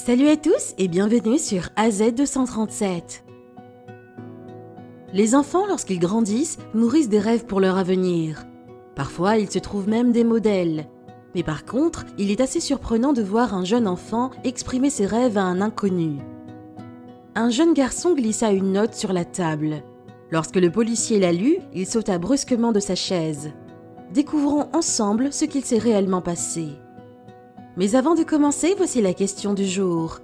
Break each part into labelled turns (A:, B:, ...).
A: Salut à tous et bienvenue sur AZ237. Les enfants, lorsqu'ils grandissent, nourrissent des rêves pour leur avenir. Parfois, ils se trouvent même des modèles. Mais par contre, il est assez surprenant de voir un jeune enfant exprimer ses rêves à un inconnu. Un jeune garçon glissa une note sur la table. Lorsque le policier l'a lue, il sauta brusquement de sa chaise. Découvrons ensemble ce qu'il s'est réellement passé. Mais avant de commencer, voici la question du jour.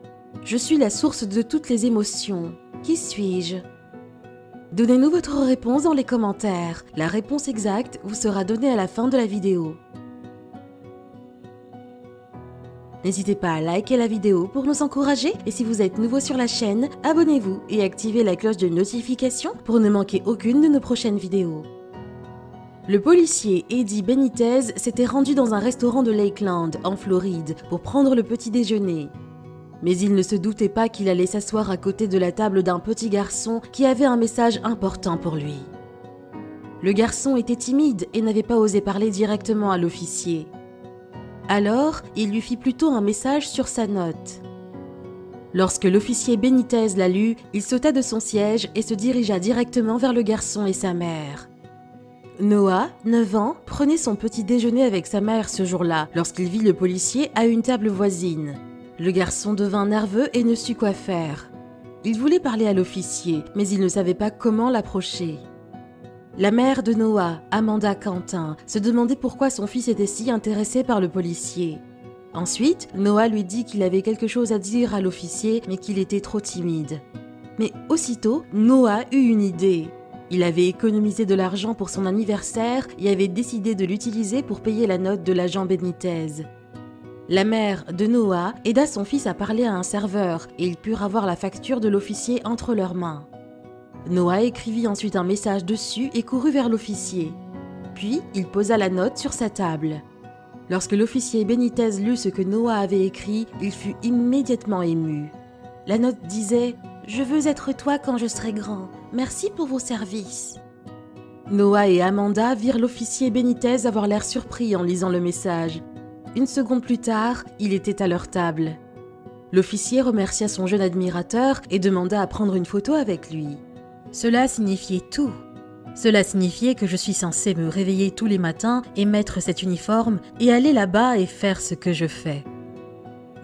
A: Je suis la source de toutes les émotions. Qui suis-je? Donnez-nous votre réponse dans les commentaires. La réponse exacte vous sera donnée à la fin de la vidéo. N'hésitez pas à liker la vidéo pour nous encourager et si vous êtes nouveau sur la chaîne, abonnez-vous et activez la cloche de notification pour ne manquer aucune de nos prochaines vidéos. Le policier Eddie Benitez s'était rendu dans un restaurant de Lakeland, en Floride, pour prendre le petit déjeuner. Mais il ne se doutait pas qu'il allait s'asseoir à côté de la table d'un petit garçon qui avait un message important pour lui. Le garçon était timide et n'avait pas osé parler directement à l'officier. Alors, il lui fit plutôt un message sur sa note. Lorsque l'officier Benitez l'a lu, il sauta de son siège et se dirigea directement vers le garçon et sa mère. Noah, 9 ans, prenait son petit déjeuner avec sa mère ce jour-là, lorsqu'il vit le policier à une table voisine. Le garçon devint nerveux et ne sut quoi faire. Il voulait parler à l'officier, mais il ne savait pas comment l'approcher. La mère de Noah, Amanda Quentin, se demandait pourquoi son fils était si intéressé par le policier. Ensuite, Noah lui dit qu'il avait quelque chose à dire à l'officier, mais qu'il était trop timide. Mais aussitôt, Noah eut une idée. Il avait économisé de l'argent pour son anniversaire et avait décidé de l'utiliser pour payer la note de l'agent Benitez. La mère de Noah aida son fils à parler à un serveur et ils purent avoir la facture de l'officier entre leurs mains. Noah écrivit ensuite un message dessus et courut vers l'officier. Puis, il posa la note sur sa table. Lorsque l'officier Benitez lut ce que Noah avait écrit, il fut immédiatement ému. La note disait « Je veux être toi quand je serai grand. Merci pour vos services. » Noah et Amanda virent l'officier Benitez avoir l'air surpris en lisant le message. Une seconde plus tard, il était à leur table. L'officier remercia son jeune admirateur et demanda à prendre une photo avec lui. Cela signifiait tout. Cela signifiait que je suis censé me réveiller tous les matins et mettre cet uniforme et aller là-bas et faire ce que je fais.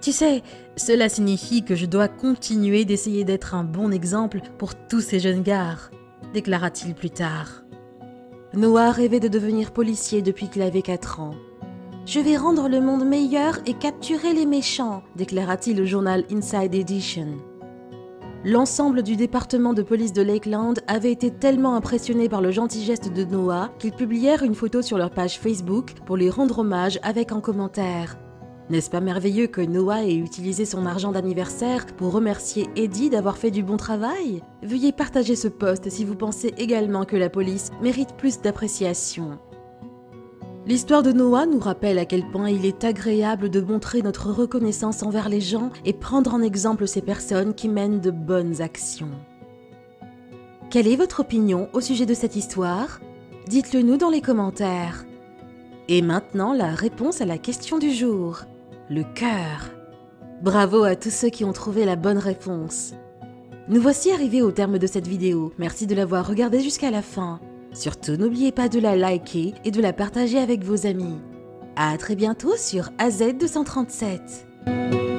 A: Tu sais, cela signifie que je dois continuer d'essayer d'être un bon exemple pour tous ces jeunes gars, déclara-t-il plus tard. Noah rêvait de devenir policier depuis qu'il avait 4 ans. Je vais rendre le monde meilleur et capturer les méchants, déclara-t-il au journal Inside Edition. L'ensemble du département de police de Lakeland avait été tellement impressionné par le gentil geste de Noah qu'ils publièrent une photo sur leur page Facebook pour lui rendre hommage avec un commentaire. N'est-ce pas merveilleux que Noah ait utilisé son argent d'anniversaire pour remercier Eddie d'avoir fait du bon travail? Veuillez partager ce post si vous pensez également que la police mérite plus d'appréciation. L'histoire de Noah nous rappelle à quel point il est agréable de montrer notre reconnaissance envers les gens et prendre en exemple ces personnes qui mènent de bonnes actions. Quelle est votre opinion au sujet de cette histoire? Dites-le nous dans les commentaires. Et maintenant, la réponse à la question du jour. Le cœur. Bravo à tous ceux qui ont trouvé la bonne réponse. Nous voici arrivés au terme de cette vidéo. Merci de l'avoir regardée jusqu'à la fin. Surtout, n'oubliez pas de la liker et de la partager avec vos amis. À très bientôt sur AZ237.